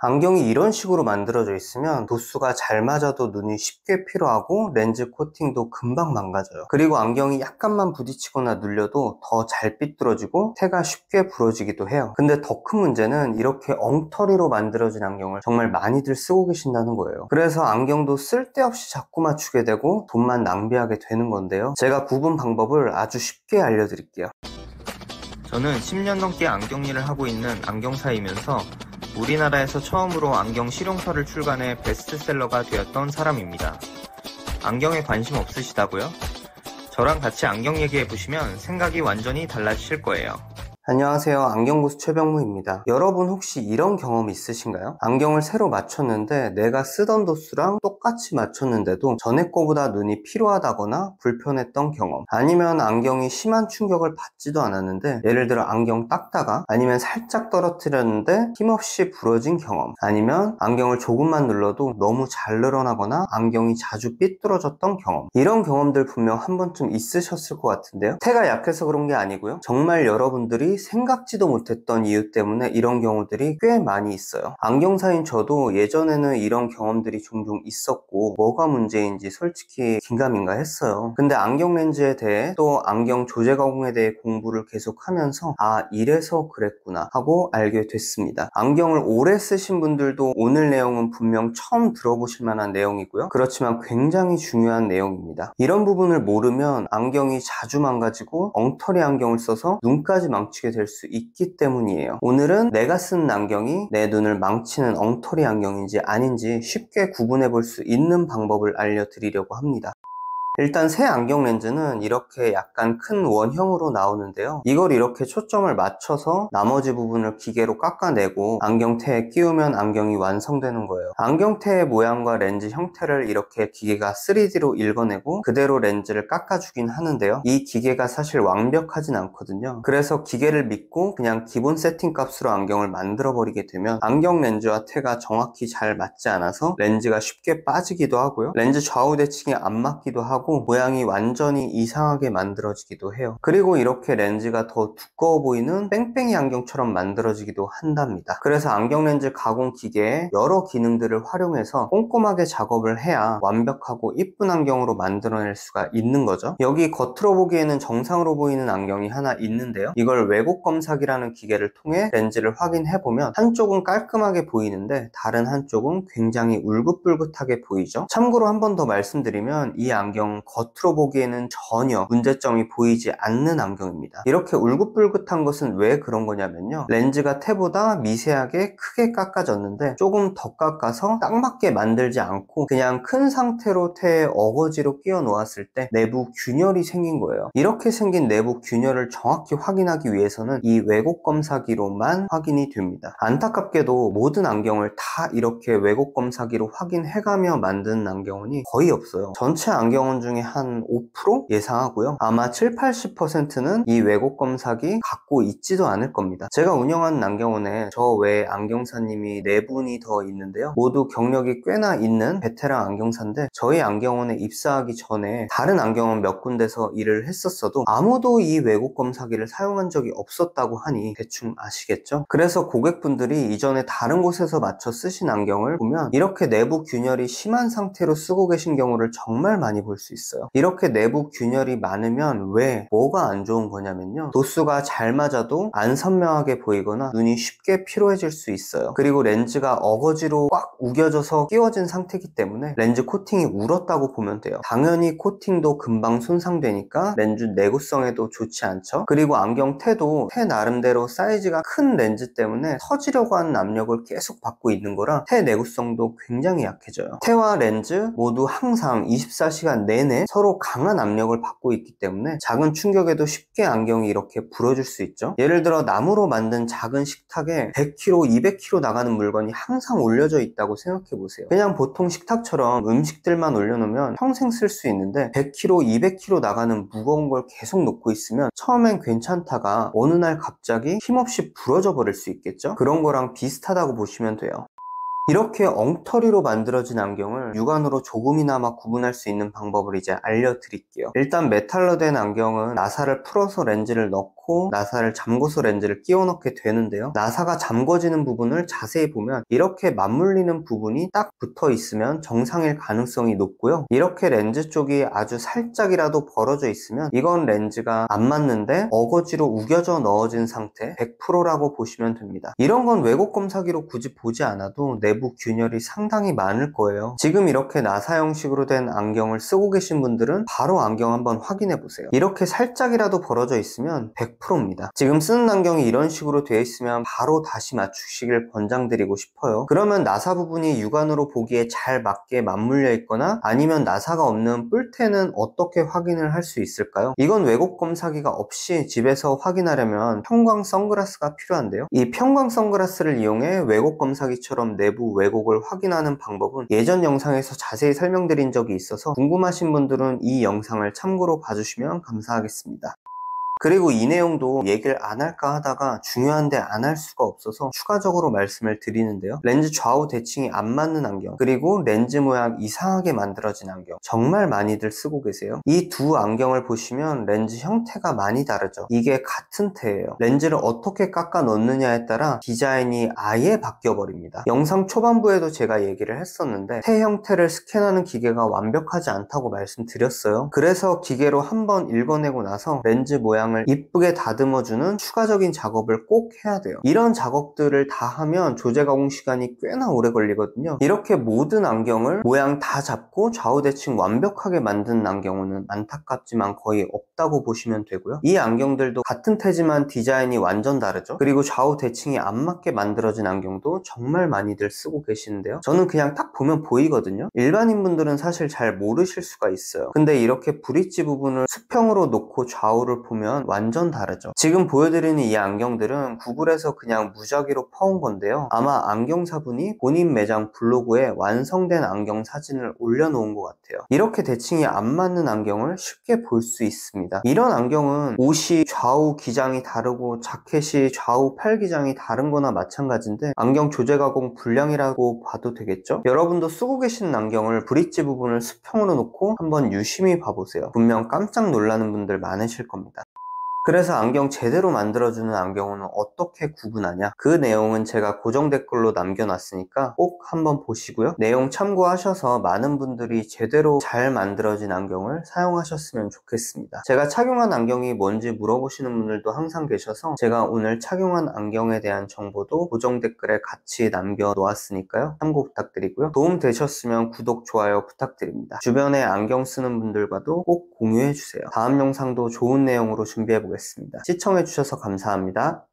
안경이 이런 식으로 만들어져 있으면 도수가 잘 맞아도 눈이 쉽게 피로하고 렌즈 코팅도 금방 망가져요. 그리고 안경이 약간만 부딪히거나 눌려도 더 잘 삐뚤어지고 태가 쉽게 부러지기도 해요. 근데 더 큰 문제는 이렇게 엉터리로 만들어진 안경을 정말 많이들 쓰고 계신다는 거예요. 그래서 안경도 쓸데없이 자꾸 맞추게 되고 돈만 낭비하게 되는 건데요. 제가 구분 방법을 아주 쉽게 알려드릴게요. 저는 10년 넘게 안경 일을 하고 있는 안경사이면서 우리나라에서 처음으로 안경 실용서를 출간해 베스트셀러가 되었던 사람입니다. 안경에 관심 없으시다고요? 저랑 같이 안경 얘기해보시면 생각이 완전히 달라지실 거예요. 안녕하세요. 안경고수 최병무입니다. 여러분 혹시 이런 경험 있으신가요? 안경을 새로 맞췄는데 내가 쓰던 도수랑 똑같이 맞췄는데도 전에 거보다 눈이 피로하다거나 불편했던 경험, 아니면 안경이 심한 충격을 받지도 않았는데 예를 들어 안경 닦다가 아니면 살짝 떨어뜨렸는데 힘없이 부러진 경험, 아니면 안경을 조금만 눌러도 너무 잘 늘어나거나 안경이 자주 삐뚤어졌던 경험, 이런 경험들 분명 한 번쯤 있으셨을 것 같은데요. 태가 약해서 그런 게 아니고요, 정말 여러분들이 생각지도 못했던 이유 때문에 이런 경우들이 꽤 많이 있어요. 안경사인 저도 예전에는 이런 경험들이 종종 있었고 뭐가 문제인지 솔직히 긴가민가 했어요. 근데 안경 렌즈에 대해 또 안경 조제 가공에 대해 공부를 계속하면서 아, 이래서 그랬구나 하고 알게 됐습니다. 안경을 오래 쓰신 분들도 오늘 내용은 분명 처음 들어보실 만한 내용이고요, 그렇지만 굉장히 중요한 내용입니다. 이런 부분을 모르면 안경이 자주 망가지고 엉터리 안경을 써서 눈까지 망치게 될 수 있기 때문이에요. 오늘은 내가 쓴 안경이 내 눈을 망치는 엉터리 안경인지 아닌지 쉽게 구분해 볼 수 있는 방법을 알려드리려고 합니다. 일단 새 안경 렌즈는 이렇게 약간 큰 원형으로 나오는데요, 이걸 이렇게 초점을 맞춰서 나머지 부분을 기계로 깎아내고 안경테에 끼우면 안경이 완성되는 거예요. 안경테의 모양과 렌즈 형태를 이렇게 기계가 3D로 읽어내고 그대로 렌즈를 깎아주긴 하는데요, 이 기계가 사실 완벽하진 않거든요. 그래서 기계를 믿고 그냥 기본 세팅 값으로 안경을 만들어 버리게 되면 안경 렌즈와 테가 정확히 잘 맞지 않아서 렌즈가 쉽게 빠지기도 하고요, 렌즈 좌우 대칭이 안 맞기도 하고 모양이 완전히 이상하게 만들어지기도 해요. 그리고 이렇게 렌즈가 더 두꺼워 보이는 뺑뺑이 안경처럼 만들어지기도 한답니다. 그래서 안경 렌즈 가공 기계에 여러 기능들을 활용해서 꼼꼼하게 작업을 해야 완벽하고 이쁜 안경으로 만들어낼 수가 있는 거죠. 여기 겉으로 보기에는 정상으로 보이는 안경이 하나 있는데요, 이걸 왜곡 검사기라는 기계를 통해 렌즈를 확인해보면 한쪽은 깔끔하게 보이는데 다른 한쪽은 굉장히 울긋불긋하게 보이죠. 참고로 한 번 더 말씀드리면 이 안경 겉으로 보기에는 전혀 문제점이 보이지 않는 안경입니다. 이렇게 울긋불긋한 것은 왜 그런 거냐면요, 렌즈가 테보다 미세하게 크게 깎아졌는데 조금 더 깎아서 딱 맞게 만들지 않고 그냥 큰 상태로 테에 어거지로 끼워 놓았을 때 내부 균열이 생긴 거예요. 이렇게 생긴 내부 균열을 정확히 확인하기 위해서는 이 왜곡 검사기로만 확인이 됩니다. 안타깝게도 모든 안경을 다 이렇게 왜곡 검사기로 확인해가며 만드는 안경원이 거의 없어요. 전체 안경원 중에 한 5% 예상하고요, 아마 7-80%는 이 왜곡 검사기 갖고 있지도 않을 겁니다. 제가 운영하는 안경원에 저 외에 안경사님이 4분이 더 있는데요, 모두 경력이 꽤나 있는 베테랑 안경사인데 저희 안경원에 입사하기 전에 다른 안경원 몇 군데서 일을 했었어도 아무도 이 왜곡 검사기를 사용한 적이 없었다고 하니 대충 아시겠죠? 그래서 고객분들이 이전에 다른 곳에서 맞춰 쓰신 안경을 보면 이렇게 내부 균열이 심한 상태로 쓰고 계신 경우를 정말 많이 볼 수 있어요. 이렇게 내부 균열이 많으면 왜 뭐가 안 좋은 거냐면요, 도수가 잘 맞아도 안 선명하게 보이거나 눈이 쉽게 피로해질 수 있어요. 그리고 렌즈가 어거지로 꽉 우겨져서 끼워진 상태이기 때문에 렌즈 코팅이 울었다고 보면 돼요. 당연히 코팅도 금방 손상되니까 렌즈 내구성에도 좋지 않죠. 그리고 안경 테도 테 나름대로 사이즈가 큰 렌즈 때문에 터지려고 하는 압력을 계속 받고 있는 거라 테 내구성도 굉장히 약해져요. 테와 렌즈 모두 항상 24시간 내내 서로 강한 압력을 받고 있기 때문에 작은 충격에도 쉽게 안경이 이렇게 부러질 수 있죠. 예를 들어 나무로 만든 작은 식탁에 100kg, 200kg 나가는 물건이 항상 올려져 있다고 생각해 보세요. 그냥 보통 식탁처럼 음식들만 올려놓으면 평생 쓸 수 있는데 100kg, 200kg 나가는 무거운 걸 계속 놓고 있으면 처음엔 괜찮다가 어느 날 갑자기 힘없이 부러져 버릴 수 있겠죠. 그런 거랑 비슷하다고 보시면 돼요. 이렇게 엉터리로 만들어진 안경을 육안으로 조금이나마 구분할 수 있는 방법을 이제 알려드릴게요. 일단 메탈로 된 안경은 나사를 풀어서 렌즈를 넣고 나사를 잠궈서 렌즈를 끼워 넣게 되는데요. 나사가 잠궈지는 부분을 자세히 보면 이렇게 맞물리는 부분이 딱 붙어 있으면 정상일 가능성이 높고요. 이렇게 렌즈 쪽이 아주 살짝이라도 벌어져 있으면 이건 렌즈가 안 맞는데 어거지로 우겨져 넣어진 상태 100%라고 보시면 됩니다. 이런 건 왜곡 검사기로 굳이 보지 않아도 내부 균열이 상당히 많을 거예요. 지금 이렇게 나사 형식으로 된 안경을 쓰고 계신 분들은 바로 안경 한번 확인해 보세요. 이렇게 살짝이라도 벌어져 있으면 100%입니다. 지금 쓰는 안경이 이런 식으로 되어 있으면 바로 다시 맞추시길 권장드리고 싶어요. 그러면 나사 부분이 육안으로 보기에 잘 맞게 맞물려 있거나 아니면 나사가 없는 뿔테는 어떻게 확인을 할 수 있을까요? 이건 왜곡 검사기가 없이 집에서 확인하려면 편광 선글라스가 필요한데요. 이 편광 선글라스를 이용해 왜곡 검사기처럼 내부 왜곡을 확인하는 방법은 예전 영상에서 자세히 설명드린 적이 있어서 궁금하신 분들은 이 영상을 참고로 봐주시면 감사하겠습니다. 그리고 이 내용도 얘기를 안 할까 하다가 중요한데 안 할 수가 없어서 추가적으로 말씀을 드리는데요. 렌즈 좌우 대칭이 안 맞는 안경, 그리고 렌즈 모양 이상하게 만들어진 안경 정말 많이들 쓰고 계세요. 이 두 안경을 보시면 렌즈 형태가 많이 다르죠. 이게 같은 태예요. 렌즈를 어떻게 깎아 넣느냐에 따라 디자인이 아예 바뀌어 버립니다. 영상 초반부에도 제가 얘기를 했었는데 태 형태를 스캔하는 기계가 완벽하지 않다고 말씀드렸어요. 그래서 기계로 한번 읽어내고 나서 렌즈 모양 이쁘게 다듬어주는 추가적인 작업을 꼭 해야 돼요. 이런 작업들을 다 하면 조제 가공 시간이 꽤나 오래 걸리거든요. 이렇게 모든 안경을 모양 다 잡고 좌우 대칭 완벽하게 만든 안경은 안타깝지만 거의 없다고 보시면 되고요. 이 안경들도 같은 태지만 디자인이 완전 다르죠. 그리고 좌우 대칭이 안 맞게 만들어진 안경도 정말 많이들 쓰고 계시는데요. 저는 그냥 딱 보면 보이거든요. 일반인 분들은 사실 잘 모르실 수가 있어요. 근데 이렇게 브릿지 부분을 수평으로 놓고 좌우를 보면 완전 다르죠. 지금 보여드리는 이 안경들은 구글에서 그냥 무작위로 퍼온 건데요. 아마 안경사분이 본인 매장 블로그에 완성된 안경 사진을 올려놓은 것 같아요. 이렇게 대칭이 안 맞는 안경을 쉽게 볼 수 있습니다. 이런 안경은 옷이 좌우 기장이 다르고 자켓이 좌우 팔 기장이 다른 거나 마찬가지인데 안경 조제 가공 불량이라고 봐도 되겠죠? 여러분도 쓰고 계시는 안경을 브릿지 부분을 수평으로 놓고 한번 유심히 봐보세요. 분명 깜짝 놀라는 분들 많으실 겁니다. 그래서 안경 제대로 만들어주는 안경은 어떻게 구분하냐? 그 내용은 제가 고정 댓글로 남겨놨으니까 꼭 한번 보시고요. 내용 참고하셔서 많은 분들이 제대로 잘 만들어진 안경을 사용하셨으면 좋겠습니다. 제가 착용한 안경이 뭔지 물어보시는 분들도 항상 계셔서 제가 오늘 착용한 안경에 대한 정보도 고정 댓글에 같이 남겨놓았으니까요. 참고 부탁드리고요. 도움 되셨으면 구독, 좋아요 부탁드립니다. 주변에 안경 쓰는 분들과도 꼭 공유해주세요. 다음 영상도 좋은 내용으로 준비해보겠습니다. 시청해주셔서 감사합니다.